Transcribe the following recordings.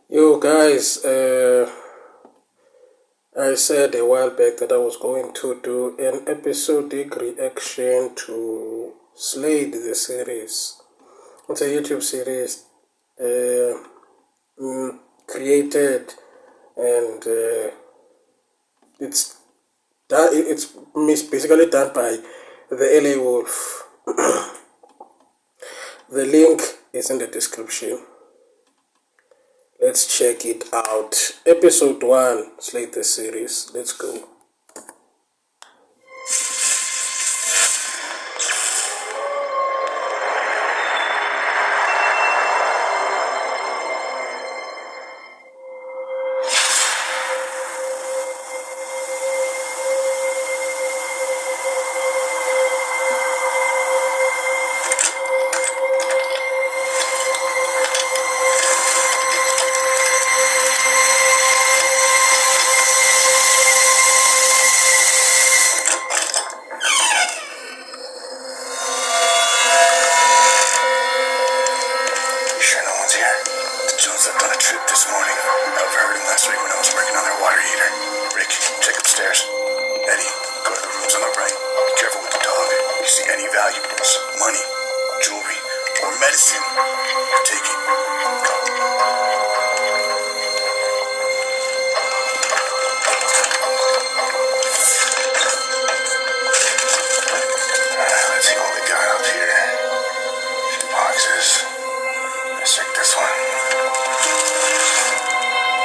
Yo guys, I said a while back that I was going to do an episodic reaction to SLADE, the series. It's a YouTube series created and it's basically done by the LA Wolf. The link is in the description. Let's check it out. Episode 1, SLADE the series. Let's go. Money, jewelry, or medicine, take it. Let's see what we got up here. Few boxes. Let's check this one.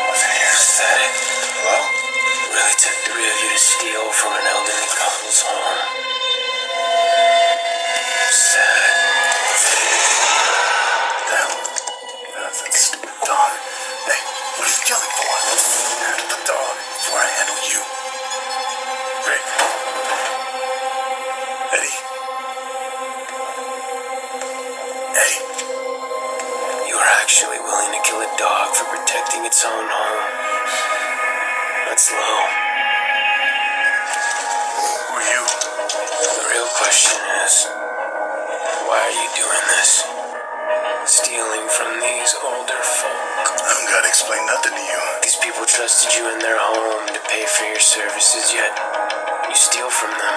What's in here? SLADE. Hello? It really took 3 of you to steal from an elderly couple's home. That stupid dog. Hey, what are you killing for? Handle the dog before I handle you. Rick. Eddie. Eddie. You were actually willing to kill a dog for protecting its own home. That's low. Who are you? The real question is, why are you doing this? Stealing from these older folk. I don't gotta explain nothing to you. These people trusted you in their home to pay for your services, yet you steal from them.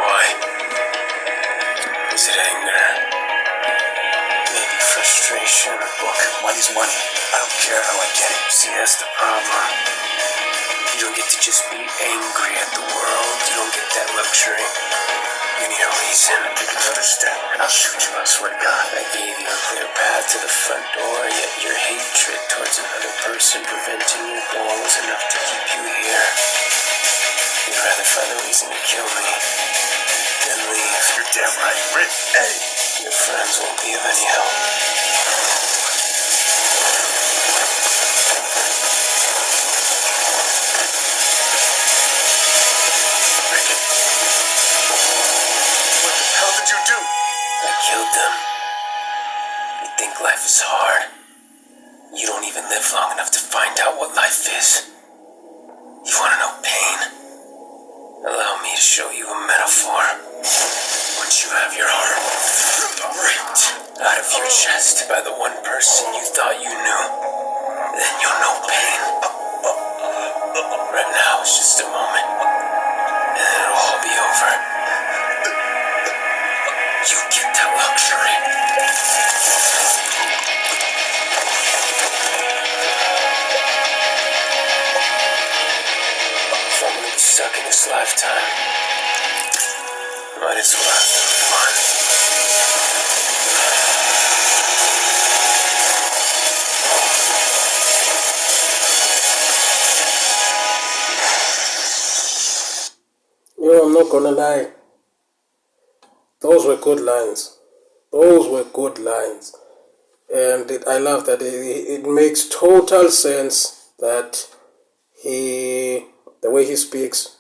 Why? Is it anger? Maybe frustration? Look, money's money. I don't care how I get it. See, that's the problem. You don't get to just be angry at the world. You don't get that luxury. You need a reason. Take another step, and I'll shoot you, I swear to God. I gave you a clear path to the front door, yet your hatred towards another person preventing your goal was enough to keep you here. You'd rather find a reason to kill me than leave. You're damn right, Rick. Eddie. Your friends won't be of any help. I killed them. You think life is hard? You don't even live long enough to find out what life is. You want to know pain? Allow me to show you a metaphor. Once you have your heart ripped out of your chest by the one person you thought you knew, then you'll know pain. Right now it's just a moment, and then it'll all be over. You get that luxury. If I'm gonna be stuck in this lifetime, might as well have some fun. Yo, I'm not gonna lie. Those were good lines. Those were good lines. And I love that it makes total sense that the way he speaks,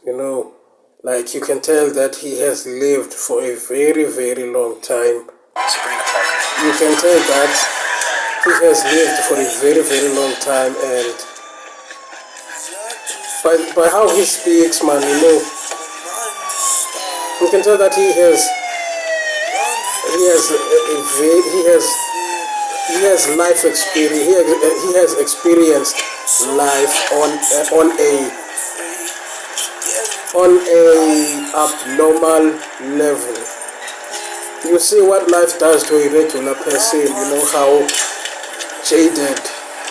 like you can tell that he has lived for a very, very long time. You can tell that he has lived for a very, very long time, and by how he speaks, man, you can tell that he has he has life experience. He has experienced life on a abnormal level. You see what life does to a regular person. You know how jaded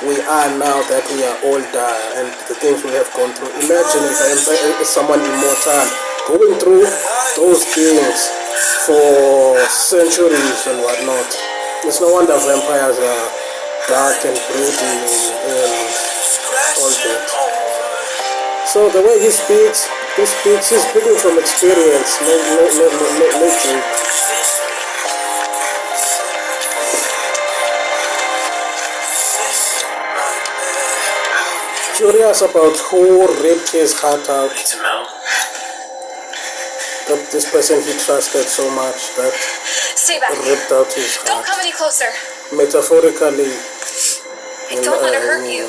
we are now that we are older, and the things we have gone through. Imagine if someone immortal going through those things for centuries and whatnot. It's no wonder vampires are dark and brooding and all that. So the way he's speaking from experience, no joke. Curious about who ripped his heart out. Need some help? That this person he trusted so much that Stay back. ripped out his Don't heart. come any closer. Metaphorically. I don't want to hurt you.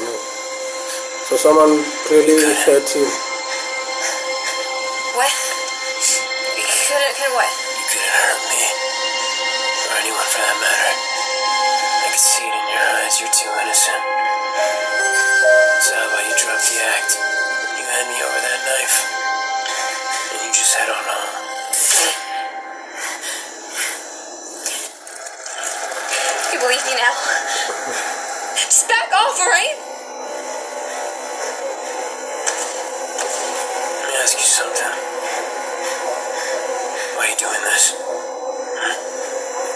So someone really hurt him. What? You couldn't what? You couldn't hurt me. Or anyone for that matter. I can see it in your eyes. You're too innocent. So how about you drop the act? You hand me over that knife. And you just head on home. You believe me now? Just back off, alright? Let me ask you something. Why are you doing this?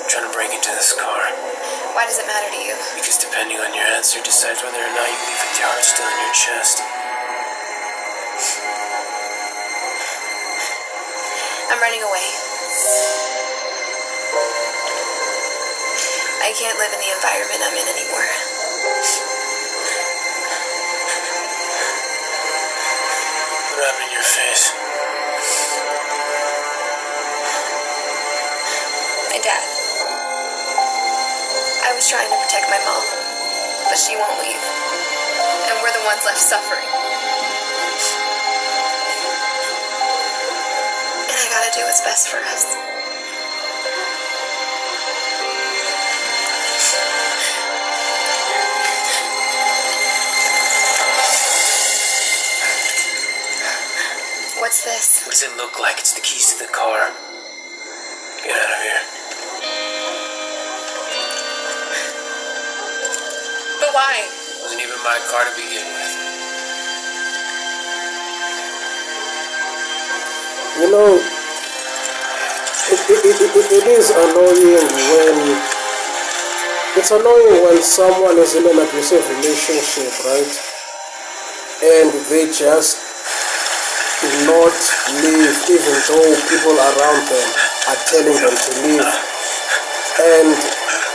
Trying to break into this car. Why does it matter to you? Because depending on your answer decides whether or not you leave with your heart still in your chest. I'm running away. I can't live in the environment I'm in anymore. What happened in your face? My dad. I was trying to protect my mom, but she won't leave. And we're the ones left suffering. And I gotta do what's best for us. What's this? What does it look like? It's the keys to the car. Get out of here. But why? It wasn't even my car to begin with. You know, it is annoying when someone is in an abusive relationship, right? And they just do not leave, even though people around them are telling them to leave. And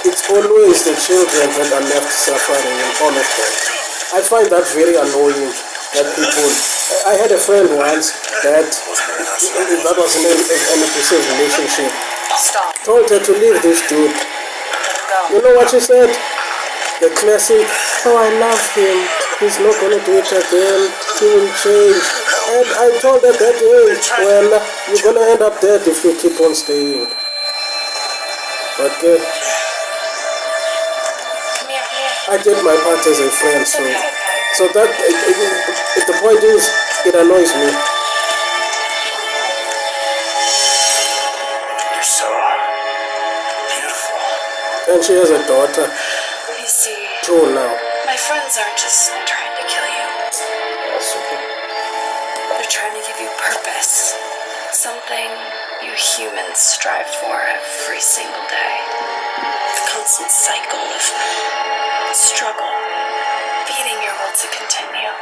it's always the children that are left suffering in all of that. I find that very annoying that people... I had a friend once that was in an abusive relationship. Stop. Told her to leave this dude. Go. You know what she said? The classic, oh, I love him. He's not going to do it again. He will change. And I told her that, hey, well, you're going to end up dead if you keep on staying. But Come here. I did my part as a friend, so Okay. that the point is, it annoys me. You're so beautiful. And she has a daughter, You see, too, now. my friends aren't just trying to kill you. That's okay. They're trying to give you purpose. Something you humans strive for every single day. The constant cycle of struggle, feeding your will to continue.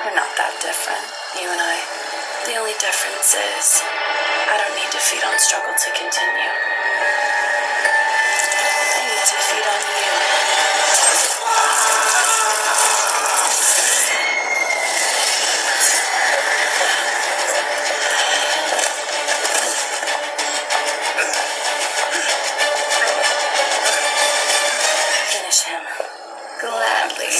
We're not that different, you and I. The only difference is I don't need to feed on struggle to continue. I need to feed on you. Finish him. Gladly.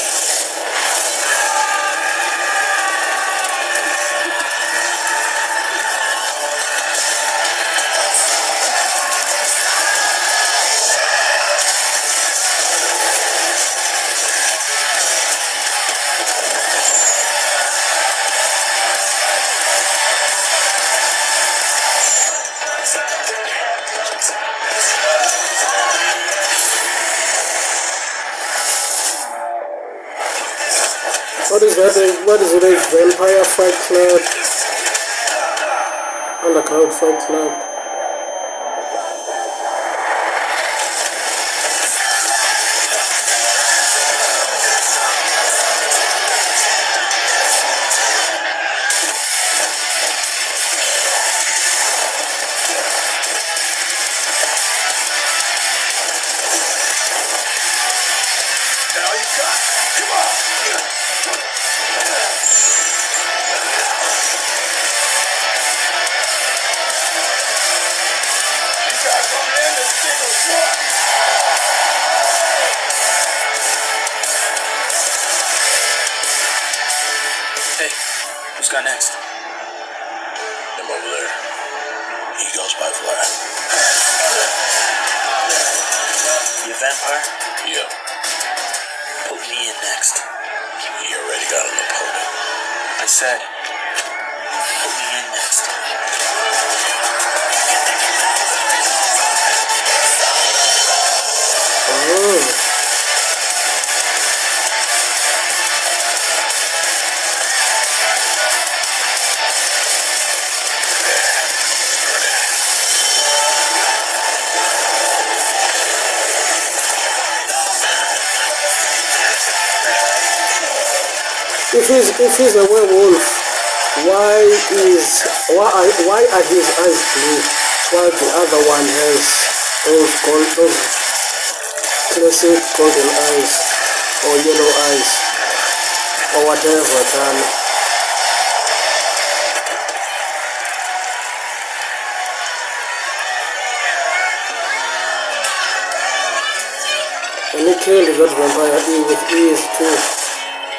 is that? What is it? A vampire fight club? Underground fight club. Now you got it. Come on. You guys on in this single one. Hey, who's got next? Him over there. He goes by Vlad. You a vampire? Yep. Put me in next. He already got an opponent. I said, put me in next. Oh. If he's a werewolf, why are his eyes blue while the other one has those classic golden eyes or yellow eyes or whatever color? And he killed that vampire with ease too.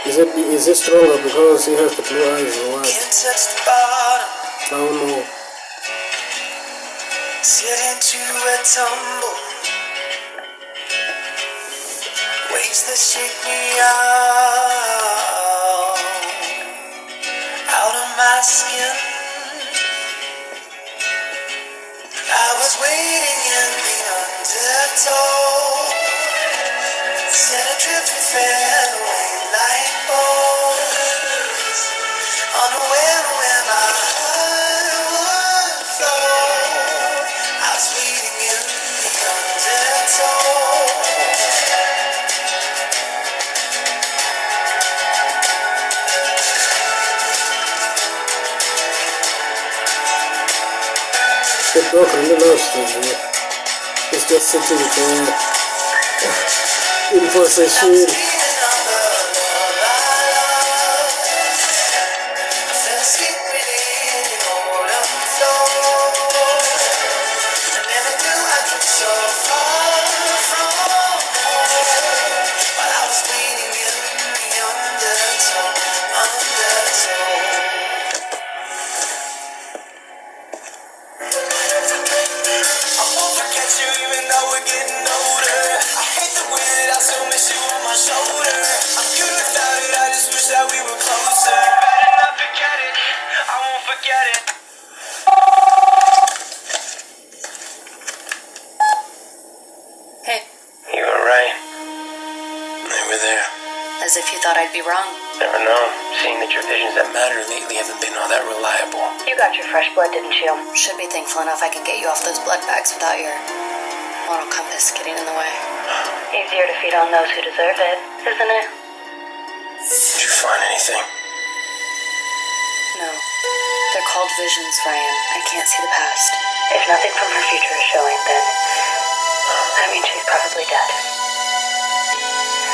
Is he stronger because he has the blue eyes or what? Can't touch the bottom. I don't know. Sit into a tumble. Waves that shake me out of my skin. I was waiting in the undertow. Set adrift and fell away like bones. Unaware when my heart would flow. I was waiting in the undertow. The dog really loves this. He's just sitting there in possession. Hey, You were right. They were there. as if you thought I'd be wrong. Never know. Seeing that your visions that matter lately haven't been all that reliable. You got your fresh blood, didn't you? Should be thankful enough I can get you off those blood bags without your moral compass getting in the way. Easier to feed on those who deserve it, isn't it? Did you find anything? No. They're called visions, Ryan. I can't see the past. If nothing from her future is showing, then that means she's probably dead.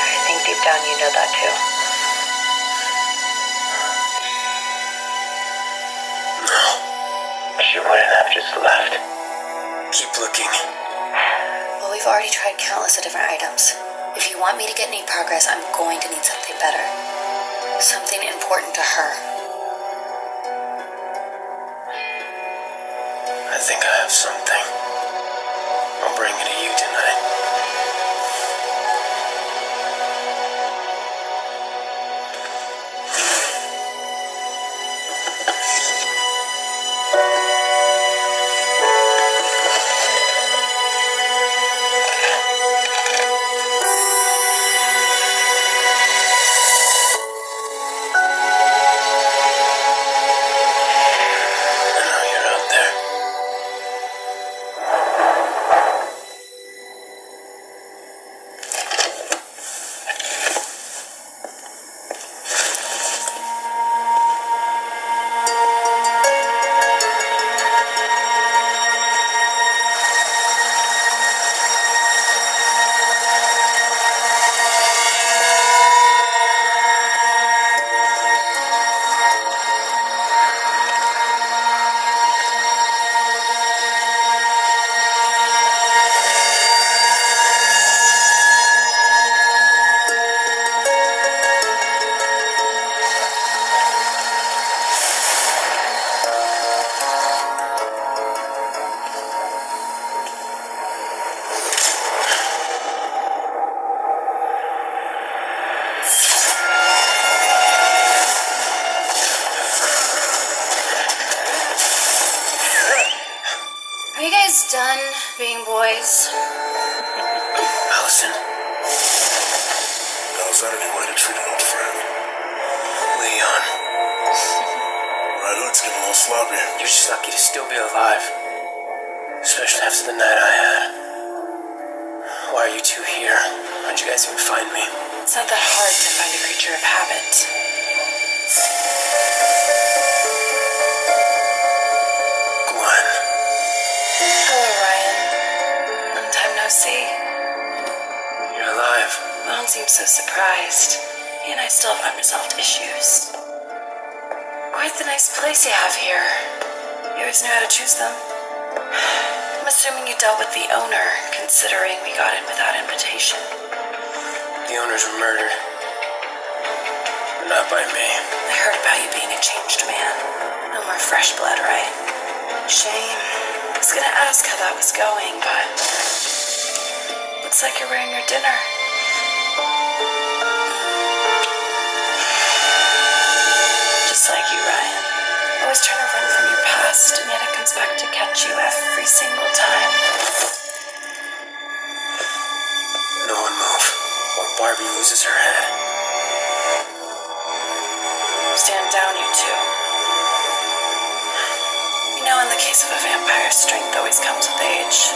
I think deep down you know that too. No. She wouldn't have just left. Keep looking. Well, we've already tried countless of different items. If you want me to get any progress, I'm going to need something better. Something important to her. I think I have something. I'll bring it to you tonight. Are you guys done being boys? Allison. How's that any way to treat an old friend? Leon. Right, let's get a little sloppy. You're just lucky to still be alive. Especially after the night I had. Why are you two here? How'd you guys even find me? It's not that hard to find a creature of habit. Gwen. Hello, Ryan. Long time no see. You're alive. Well, don't seem so surprised. He and I still have unresolved issues. Quite the nice place you have here. You always knew how to choose them. I'm assuming you dealt with the owner, considering we got in without invitation. The owners were murdered. But not by me. I heard about you being a changed man. No more fresh blood, right? Shame. I was gonna ask how that was going, but looks like you're wearing your dinner. Just like you, Ryan. Always trying to run from your past, and yet it comes back to catch you every single time. No one move, or Barbie loses her head. Stand down, you two. You know, in the case of a vampire, strength always comes with age.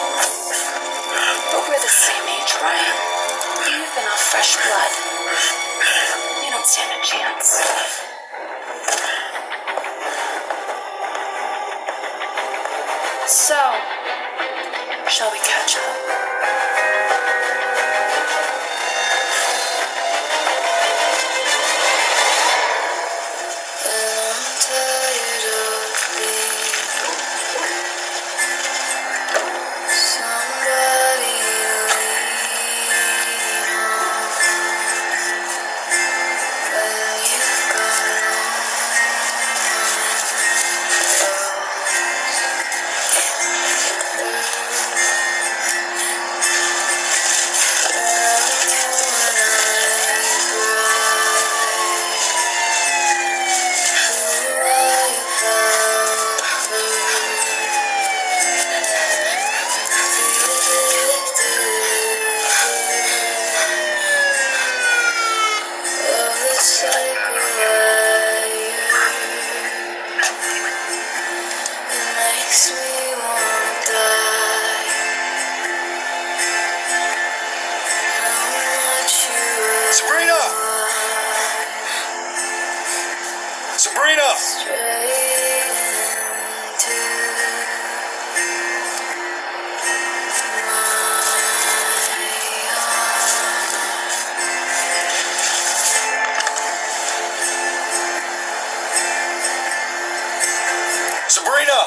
But we're the same age, Ryan. You've been off fresh blood. You don't stand a chance. So, shall we catch up? Sabrina! Sabrina! Sabrina!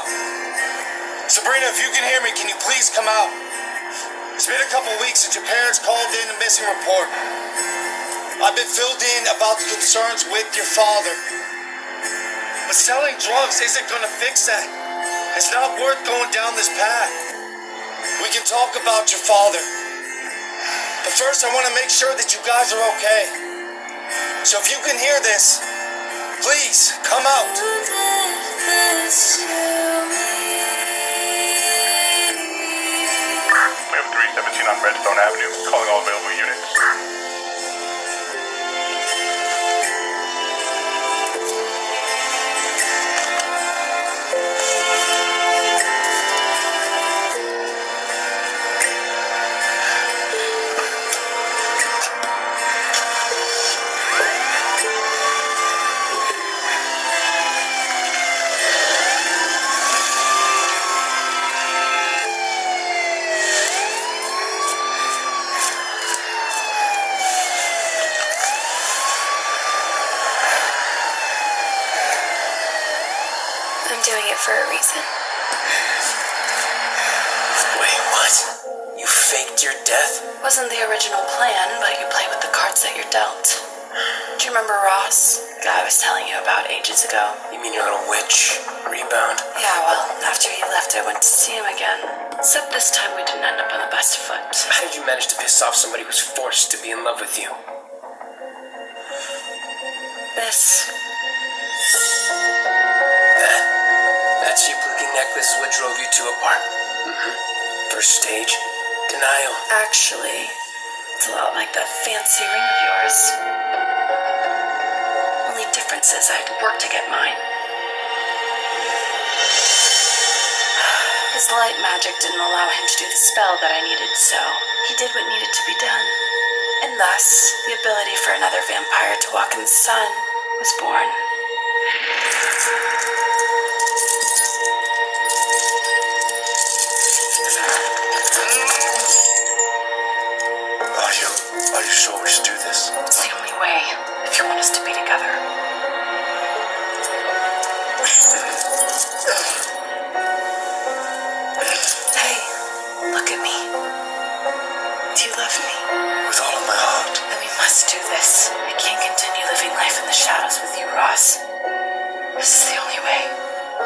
Sabrina, if you can hear me, can you please come out? It's been a couple weeks since your parents called in a missing report. I've been filled in about the concerns with your father. But selling drugs isn't gonna fix that. It's not worth going down this path. We can talk about your father. But first I want to make sure that you guys are okay. So if you can hear this, please come out. We have 317 on Redstone Avenue, calling all available units. I'm doing it for a reason. Wait, what? You faked your death? Wasn't the original plan, but you play with the cards that you're dealt. Do you remember Ross? The guy I was telling you about ages ago? You mean your little witch? Rebound? Yeah, well, after he left, I went to see him again. Except this time we didn't end up on the best foot. How did you manage to piss off somebody who's forced to be in love with you? This. That cheap-looking necklace is what drove you two apart. First stage, denial. Actually, it's a lot like that fancy ring of yours. Only difference is I had to work to get mine. His light magic didn't allow him to do the spell that I needed, so he did what needed to be done. And thus, the ability for another vampire to walk in the sun was born. Are you sure we should do this? It's the only way, if you want us to be together. Hey, look at me. Do you love me? With all of my heart. Then we must do this. I can't continue living life in the shadows with you, Ross. This is the only way.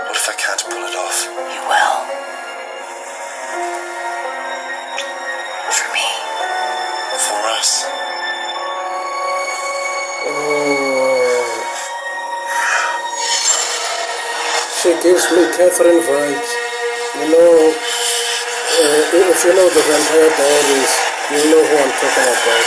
What if I can't pull it off? You will. For me. For us. She gives me Catherine vibes. You know, if you know the Vampire Diaries, you know who I'm talking about.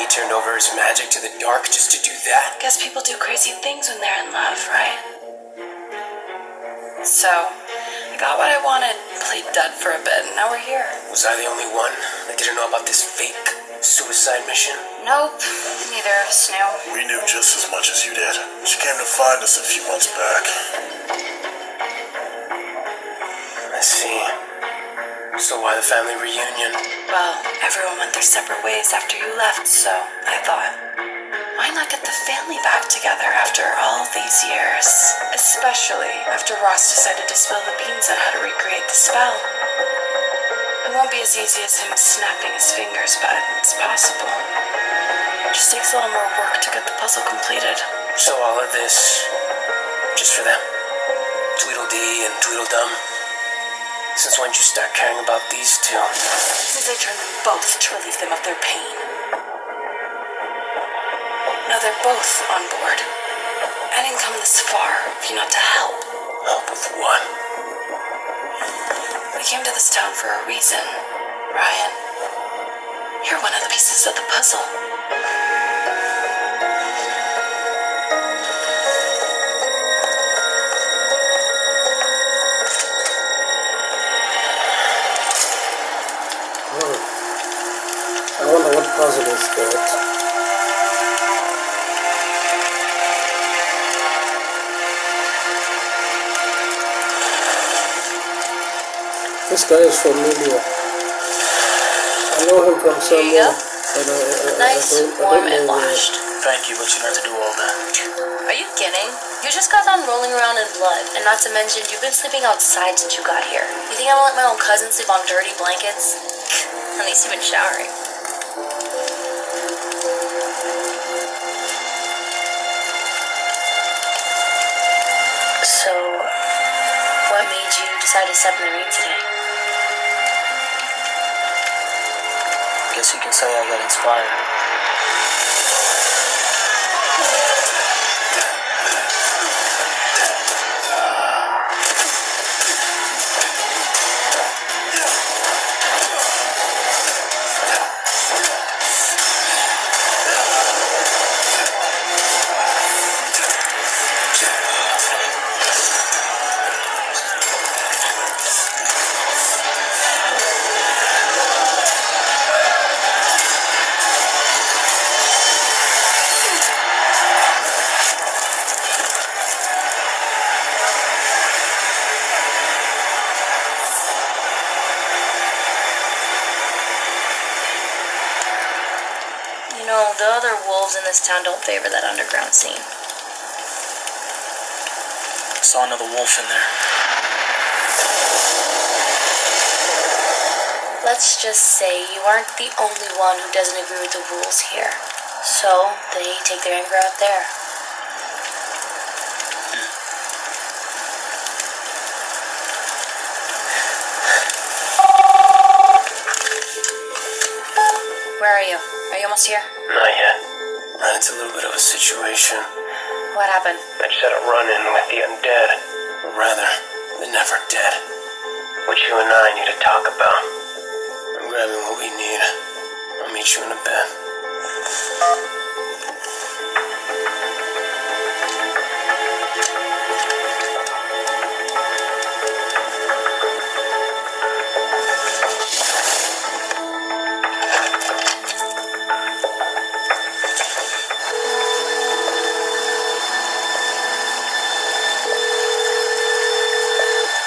Turned over his magic to the dark just to do that? Guess people do crazy things when they're in love, right? So, I got what I wanted, played dead for a bit, and now we're here. Was I the only one that didn't know about this fake suicide mission? Nope, neither of us knew. We knew just as much as you did. She came to find us a few months back. I see. So why the family reunion? Well, everyone went their separate ways after you left, so I thought, why not get the family back together after all these years? Especially after Ross decided to spill the beans on how to recreate the spell. It won't be as easy as him snapping his fingers, but it's possible. It just takes a little more work to get the puzzle completed. So all of this, just for them? Tweedledee and Tweedledum? Since when did you start caring about these two? Since I turned them both to relieve them of their pain. Now they're both on board. I didn't come this far if you're not to help. Help with what? We came to this town for a reason, Ryan. You're one of the pieces of the puzzle. I wonder what puzzle is that. This guy is familiar. I know him from somewhere. Nice, warm, and washed. Thank you, but you don't have to do all that. Are you kidding? You just got done rolling around in blood, and not to mention you've been sleeping outside since you got here. You think I'm gonna let my own cousin sleep on dirty blankets? At least you've been showering. So, what made you decide to step in the ring today? Guess you can say I got inspired. the other wolves in this town don't favor that underground scene. Saw another wolf in there. Let's just say you aren't the only one who doesn't agree with the rules here. So, they take their anger out there. Where are you? Are you almost here? Not yet. Ran into a little bit of a situation. What happened? I just had a run-in with the undead. Or rather, the never dead. What you and I need to talk about. I'm grabbing what we need. I'll meet you in a bit.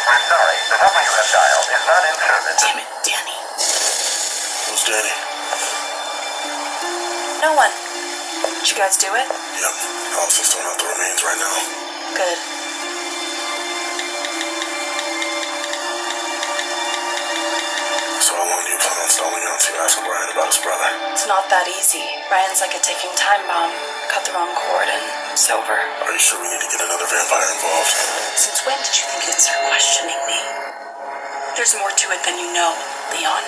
I'm sorry, the number you have dialed is not in service. Damn it, Danny. Who's Danny? No one. Did you guys do it? Yep. Allison's throwing out the remains right now. Good. So how long do you plan on stalling out to ask Brian about his brother? It's not that easy. Ryan's like a ticking time bomb. Cut the wrong cord and it's over. Are you sure we need to get another vampire involved? Since when did you think you'd start questioning me? There's more to it than you know, Leon.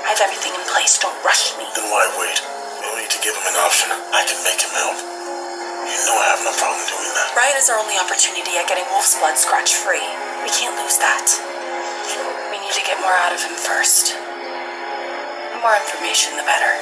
I have everything in place. Don't rush me. Then why wait? We don't need to give him an option. I can make him help. You know I have no problem doing that. Ryan is our only opportunity at getting Wolf's blood scratch-free. We can't lose that. We need to get more out of him first. The more information, the better.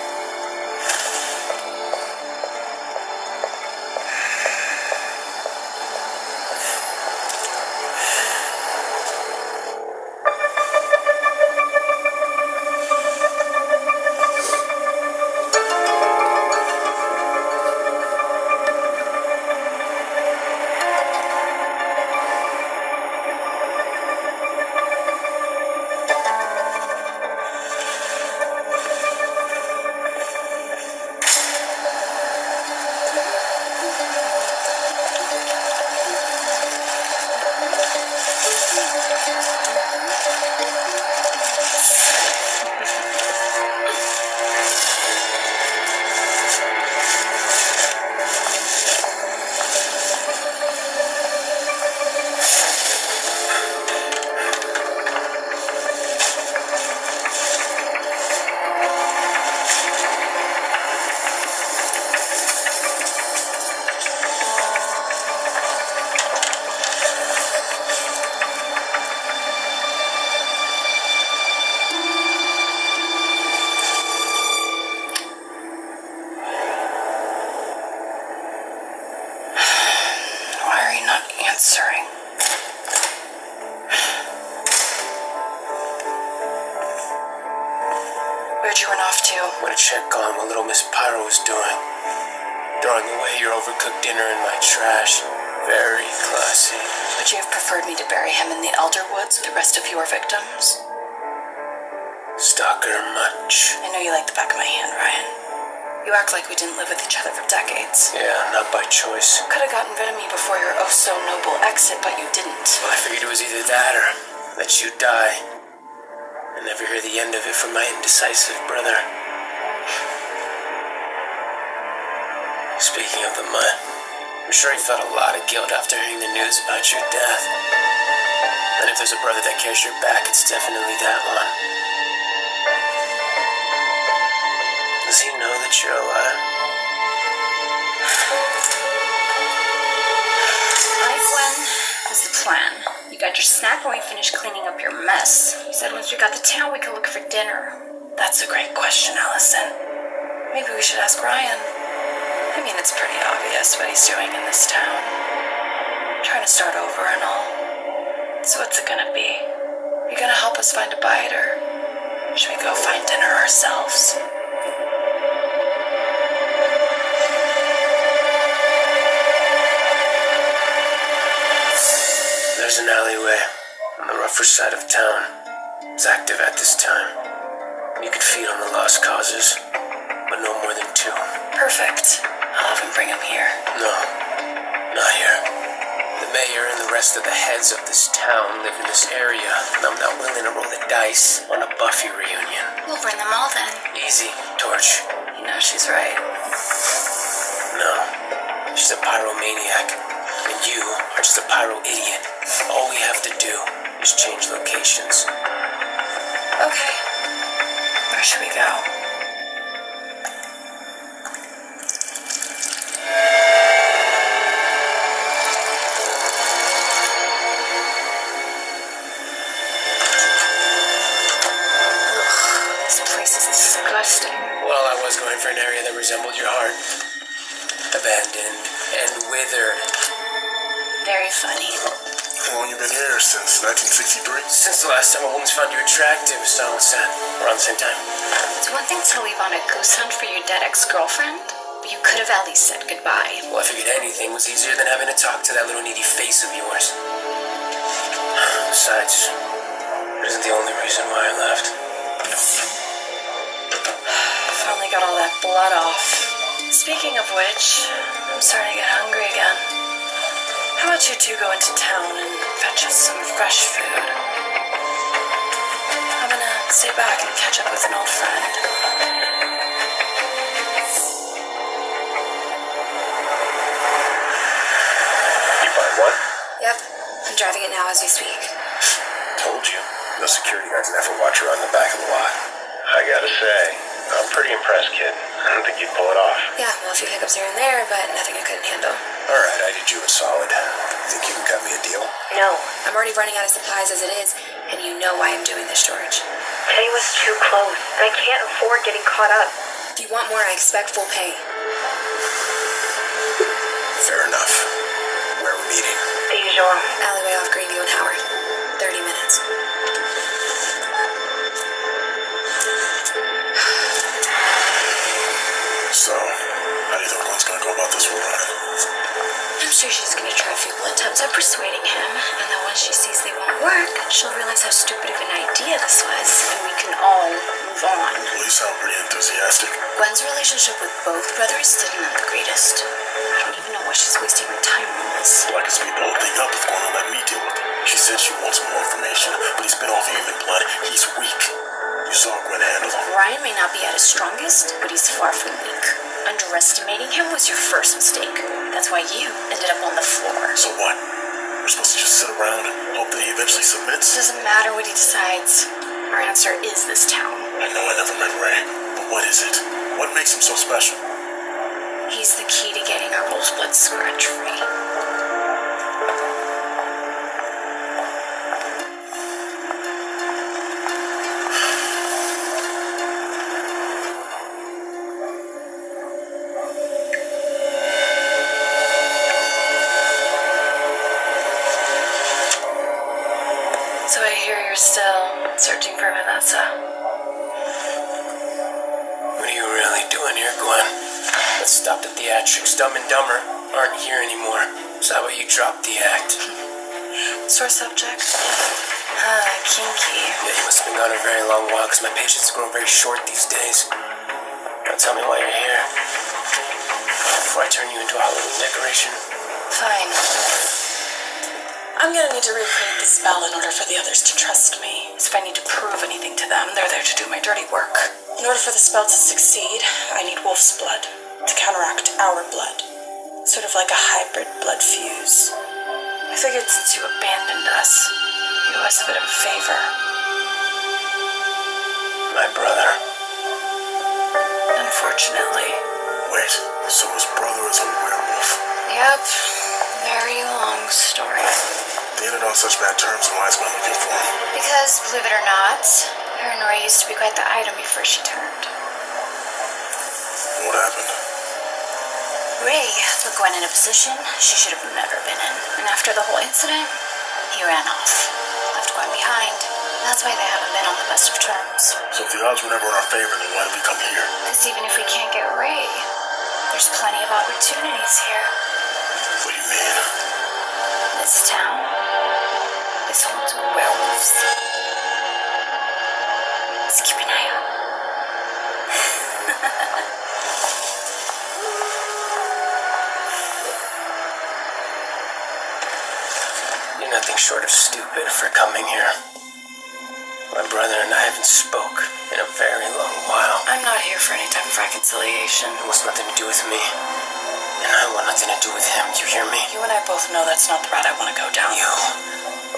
Answering. Where'd you run off to? Went to check on what little Miss Pyro was doing. Throwing away your overcooked dinner in my trash. Very classy. Would you have preferred me to bury him in the elder woods with the rest of your victims? Stalker much. I know you like the back of my hand, Ryan. You act like we didn't live with each other for decades. Yeah, not by choice. Could have gotten rid of me before your oh-so-noble exit, but you didn't. Well, I figured it was either that or that you'd die. And never hear the end of it from my indecisive brother. Speaking of the mutt, I'm sure he felt a lot of guilt after hearing the news about your death. And if there's a brother that carries your back, it's definitely that one. Does he know that you're alive? Hi, Gwen. What's the plan? You got your snack when we finish cleaning up your mess. You said once we got to town, we could look for dinner. That's a great question, Allison. Maybe we should ask Ryan. I mean, it's pretty obvious what he's doing in this town. Trying to start over and all. So what's it gonna be? You gonna help us find a bite, or should we go find dinner ourselves? There's an alleyway on the rougher side of town. It's active at this time. You could feed on the lost causes. but no more than 2. Perfect. I'll have him bring him here. No, not here. The mayor and the rest of the heads of this town live in this area, and I'm not willing to roll the dice on a Buffy reunion. We'll bring them all then. Easy, Torch. You know she's right. No, she's a pyromaniac, and you are just a pyro idiot. All we have to do is change locations. Okay. Where should we go? This place is disgusting. Well, I was going for an area that resembled your heart. Abandoned and withered. Very funny. How long you been here? Since 1963? Since the last time a woman's found you attractive, so what's that? Around the same time. It's one thing to leave on a goose hunt for your dead ex-girlfriend, but you could have at least said goodbye. Well, I figured anything was easier than having to talk to that little needy face of yours. Besides, it isn't the only reason why I left. Finally got all that blood off. Speaking of which, I'm starting to get hungry again. How about you two go into town and fetch us some fresh food? I'm gonna stay back and catch up with an old friend. You find what? Yep, I'm driving it now as we speak. Told you. No security guards never watch around the back of the lot. I gotta say, I'm pretty impressed, kid. I don't think you'd pull it off. Yeah, well, a few hiccups here and there, but nothing I couldn't handle. Alright, I did you a solid. Think you can cut me a deal? No, I'm already running out of supplies as it is, and you know why I'm doing this, George. Today was too close, and I can't afford getting caught up. If you want more, I expect full pay. Fair enough. Where are we meeting? The usual. Alleyway off Greenview and Howard. 30 minutes. So, how do you think Glenn's gonna go about this we're running? I'm sure she's gonna try a few blunt attempts at persuading him, and then once she sees they won't work, she'll realize how stupid of an idea this was, and we can all move on. Well, you sound pretty enthusiastic. Gwen's relationship with both brothers didn't have the greatest. I don't even know why she's wasting her time on this. Well, I can speed the whole thing up if Gwen will let me deal with it. She said she wants more information, but he's been off human blood. He's weak. You saw Gwen handle him. Ryan may not be at his strongest, but he's far from weak. Underestimating him was your first mistake. That's why you ended up on the floor. So what? We're supposed to just sit around and hope that he eventually submits? Doesn't matter what he decides. Our answer is this town. I know I never met Ray, but what is it? What makes him so special? He's the key to getting our Roseblood scratch free. So I hear you're still searching for Vanessa. What are you really doing here, Gwen? Let's stop the theatrics. Dumb and Dumber aren't here anymore. So how about you drop the act? Sore subject? Kinky. Yeah, you must have been gone a very long while, because my patience has grown very short these days. Now tell me why you're here. Before I turn you into a Halloween decoration. Fine. I'm gonna need to recreate the spell in order for the others to trust me. So if I need to prove anything to them, they're there to do my dirty work. In order for the spell to succeed, I need wolf's blood to counteract our blood. Sort of like a hybrid blood fuse. I figured since you abandoned us, you owe us a bit of a favor. My brother. Unfortunately. Wait, so his brother is a werewolf? Yep. Very long story. They ended on such bad terms, and why is Gwen looking for him? Because, believe it or not, her and Ray used to be quite the item before she turned. What happened? Ray put Gwen in a position she should have never been in. And after the whole incident, he ran off. Left Gwen behind. That's why they haven't been on the best of terms. So if the odds were never in our favor, then why did we come here? Because even if we can't get Ray, there's plenty of opportunities here. What do you mean? This town is home to werewolves. Let's keep an eye out. short of stupid for coming here. My brother and I haven't spoke in a very long while. I'm not here for any type of reconciliation. It wants nothing to do with me. And I want nothing to do with him. You hear me? You and I both know that's not the route I want to go down. You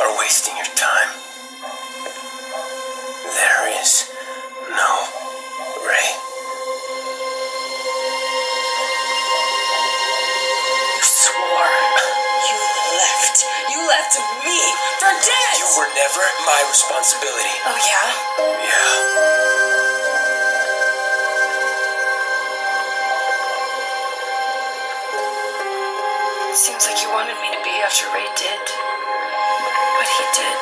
are wasting your time. There is no Ray. You swore. You left me for dead! You were never my responsibility. Oh, yeah? Yeah. Seems like you wanted me to be after Ray did. What he did.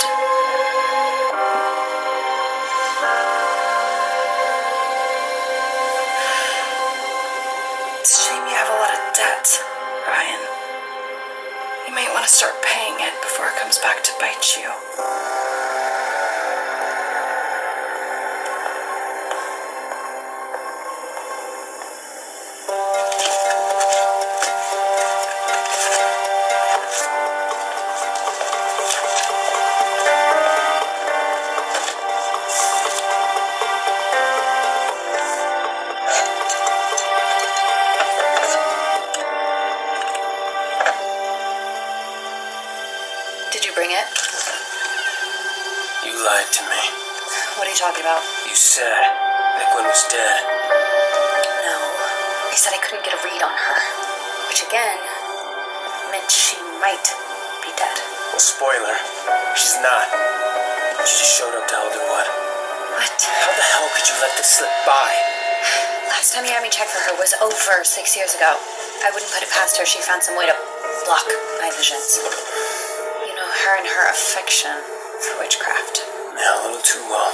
It's a shame you have a lot of debt, Ryan. You might want to start paying it before it comes back to bite you. Did you bring it? You lied to me. What are you talking about? You said that Gwen was dead. No. I said I couldn't get a read on her. Which again meant she might be dead. Well, spoiler. She's not. She just showed up to Elderwood. What? How the hell could you let this slip by? Last time you had me check for her was over 6 years ago. I wouldn't put it past her. She found some way to block my visions. You know, her and her affection for witchcraft. Yeah, a little too well.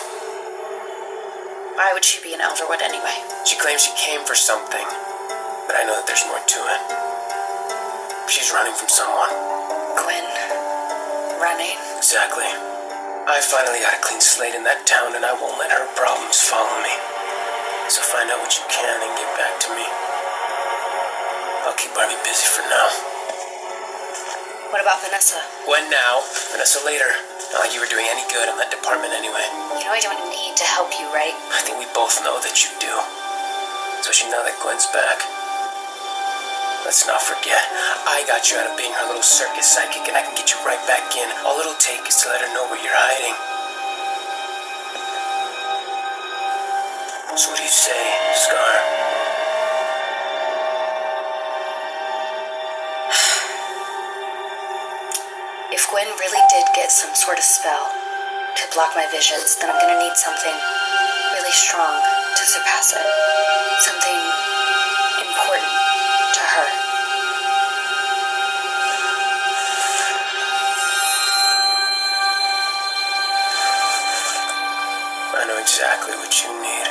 Why would she be in Elderwood anyway? She claims she came for something, but I know that there's more to it. She's running from someone. Gwen? Running? Exactly. I finally got a clean slate in that town, and I won't let her problems follow me. So find out what you can and get back to me. I'll keep Barbie busy for now. What about Vanessa? When now? Vanessa later. Not like you were doing any good in that department anyway. You know I don't need to help you, right? I think we both know that you do. Especially now that Gwen's back. Let's not forget, I got you out of being her little circus psychic, and I can get you right back in. All it'll take is to let her know where you're hiding. So what do you say, Scar? If Gwen really did get some sort of spell to block my visions, then I'm gonna need something really strong to surpass it. Something important to her. I know exactly what you need.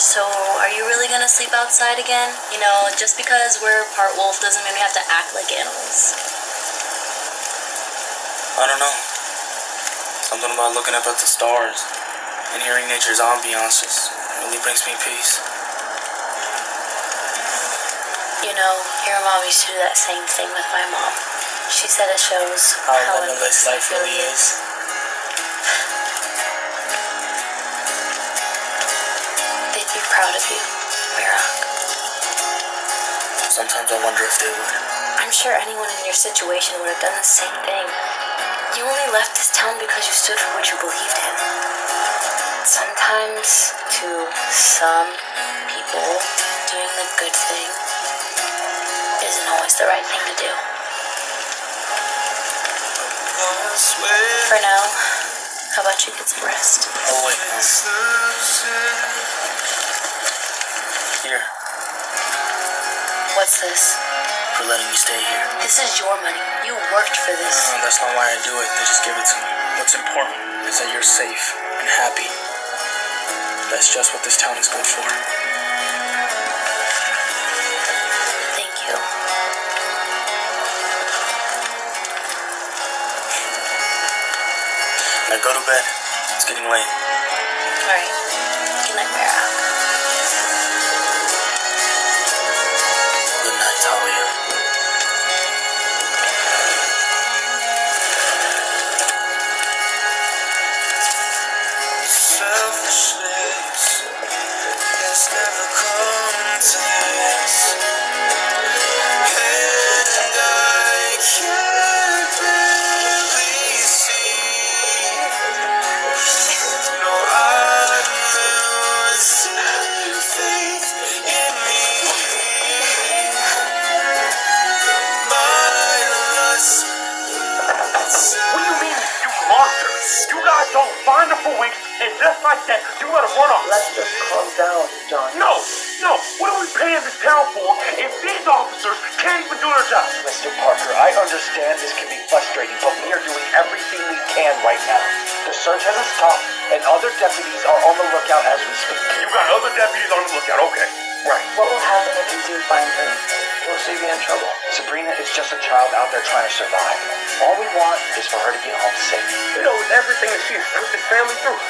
So, are you really gonna sleep outside again? You know, just because we're part wolf doesn't mean we have to act like animals. I don't know. Something about looking up at the stars and hearing nature's ambiances really brings me peace. You know, your mom used to do that same thing with my mom. She said it shows How how limitless life really is. They'd be proud of you, Mirak. Sometimes I wonder if they would. I'm sure anyone in your situation would have done the same thing. You only left this town because you stood for what you believed in. Sometimes, to some people, doing the good thing isn't always the right thing to do. For now, how about you get some rest? Oh wait. Here, What's this? for letting me stay here. This is your money. You worked for this. No, that's not why I do it. They just give it to me. What's important is that you're safe and happy. That's just what this town is good for. Thank you. Now go to bed. It's getting late. Alright. Good night, Mirak. Good night, Talia. guys don't find her for weeks, and just like that, you let her run off. Let's just calm down, John. No, what are we paying this town for if these officers can't even do their job? Mr. Parker, I understand this can be frustrating, but we are doing everything we can right now. The search hasn't stopped, and other deputies are on the lookout as we speak. You got other deputies on the lookout, okay. Right. What will happen if you do find her? Will she be in trouble? Sabrina is just a child out there trying to survive. All we want is for her to get home safe. You know, with everything that she has put this family through,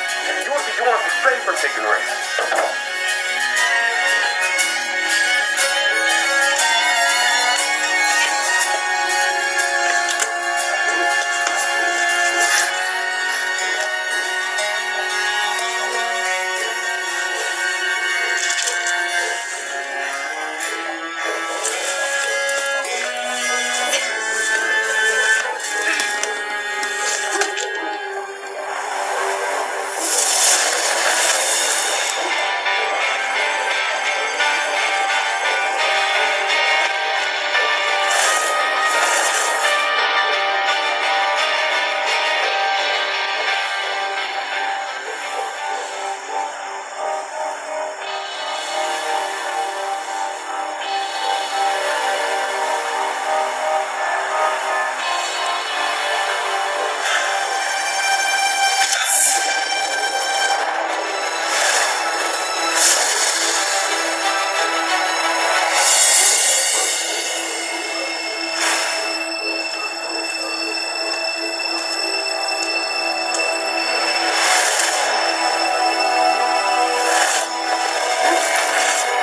you would be doing us a favor taking her in.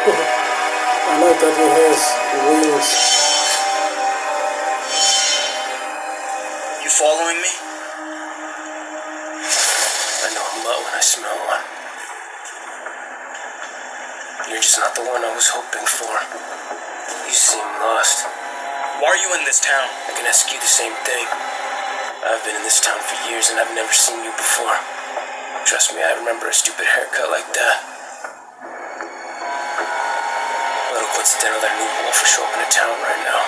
I like that he has wings. You following me? I know a mutt when I smell one. You're just not the one I was hoping for. You seem lost. Why are you in this town? I can ask you the same thing. I've been in this town for years and I've never seen you before. Trust me, I remember a stupid haircut like that. A little coincidental that a new wolf will show up in a town right now.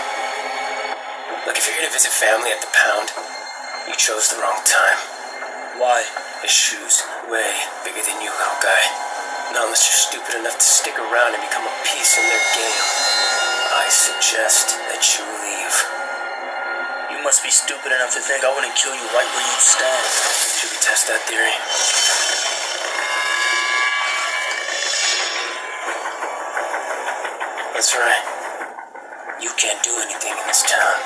Look, if you're here to visit family at the pound, you chose the wrong time. Why? His shoes, way bigger than you, little guy. Not unless you're stupid enough to stick around and become a piece in their game. I suggest that you leave. You must be stupid enough to think I wouldn't kill you right where you stand. Should we test that theory? That's right. You can't do anything in this town.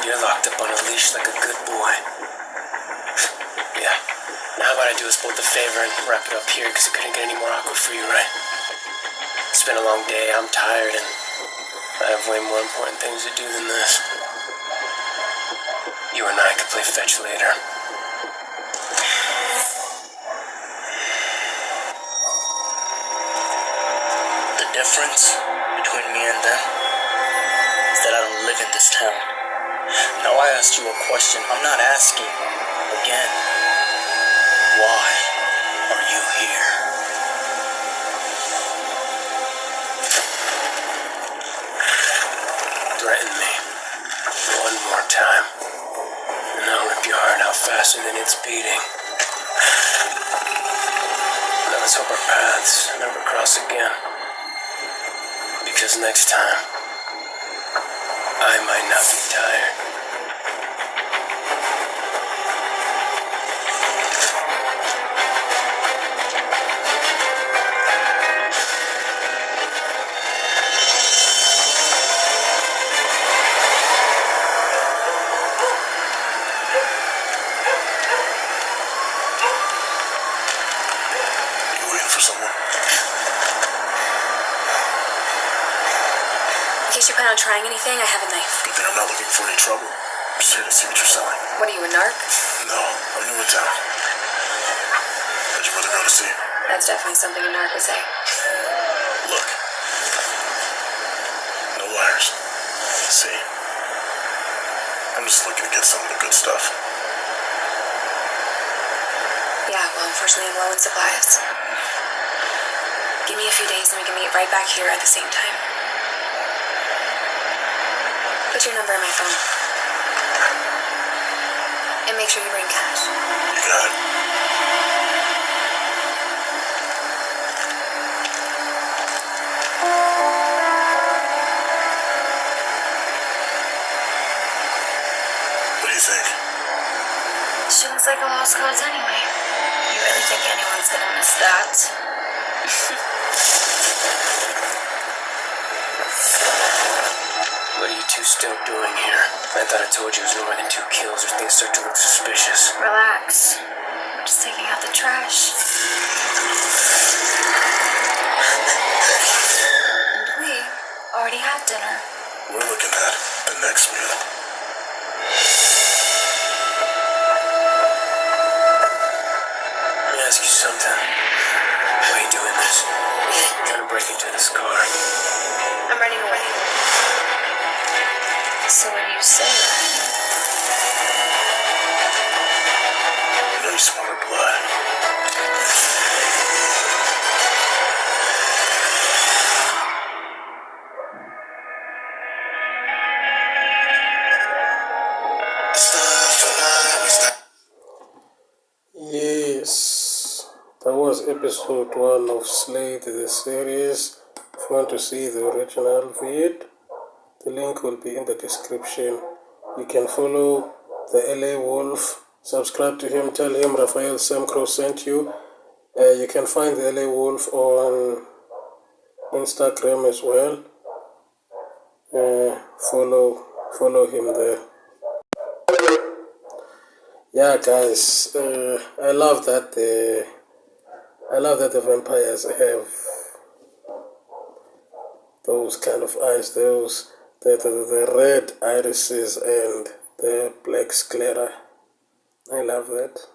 You're locked up on a leash like a good boy. Yeah. Now how about I do us both a favor and wrap it up here, because it couldn't get any more awkward for you, right? It's been a long day, I'm tired, and I have way more important things to do than this. You and I could play fetch later. The difference between me and them is that I don't live in this town. Now I asked you a question. I'm not asking again. Why are you here? Threaten me one more time, and I'll rip your heart out faster than it's beating. Now let's hope our paths never cross again. Because next time, I might not be tired. You waiting for someone? In case you plan on trying anything, I have a knife. Good thing I'm not looking for any trouble. I'm just here to see what you're selling. What are you, a narc? No, I'm new in town. How'd your mother go to see? That's definitely something a narc would say. Look. No liars. See? I'm just looking to get some of the good stuff. Yeah, well, unfortunately, I'm low in supplies. Give me a few days and we can meet right back here at the same time. Put your number in my phone. And make sure you bring cash. You got it. do you think? She looks like a lost cause anyway. You really think anyone's gonna miss that? What are you two still doing here? I thought I told you it was no more than 2 kills or things start to look suspicious. Relax. We're just taking out the trash. And we already had dinner. We're looking at the next meal. Let me ask you something. Why are you doing this? Trying to break into this car. I'm running away. So when you say that, You know you smell her blood. Yes, that was episode 1 of SLADE, the series. If you want to see the original vid, the link will be in the description. You can follow the LA Wolf, subscribe to him, tell him Raphael Samcro sent you. You can find the LA Wolf on Instagram as well. Follow him there. Yeah, guys, I love that the vampires have those kind of eyes, the red irises and the black sclera. I love that.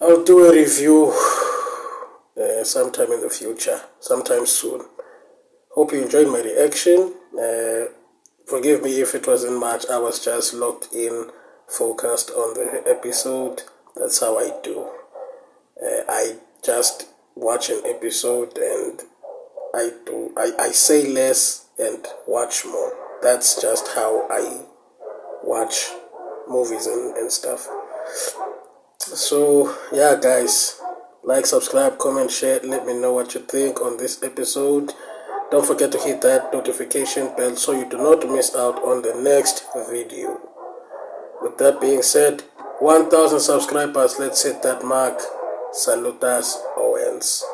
I'll do a review sometime in the future, sometime soon. Hope you enjoyed my reaction. Forgive me if it wasn't much. I was just locked in, focused on the episode. That's how I do. I just watch an episode and I say less and watch more. That's just how I watch movies and stuff. So yeah, guys, like, subscribe, comment, share, let me know what you think on this episode. Don't forget to hit that notification bell so you do not miss out on the next video. With that being said, 1,000 subscribers, let's hit that mark. Salutas, Owens.